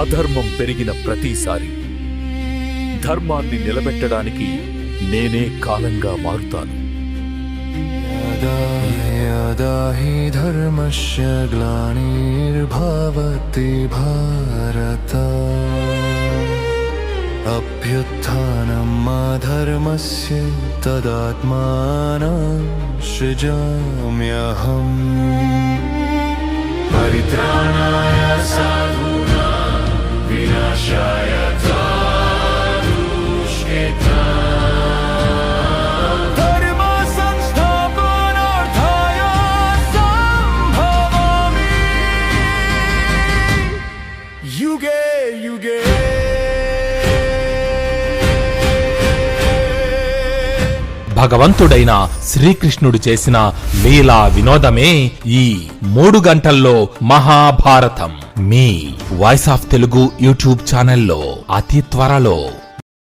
అధర్మం పెరిగిన ప్రతిసారి ధర్మాన్ని నిలబెట్టడానికి నేనే కాలంగా మారుతాను. యదా హి ధర్మస్య గ్లానిర్భవతి భారత అభ్యుత్థానం అధర్మస్య తదాత్మానం సృజామ్యహం పరిత్రాణాయ సాధూనాం వినాశాయ భగవంతుడైన శ్రీకృష్ణుడు చేసిన లీలా వినోదమే ఈ 3 గంటల్లో మహాభారతం. మీ వాయిస్ ఆఫ్ తెలుగు యూట్యూబ్ ఛానల్లో అతి త్వరలో.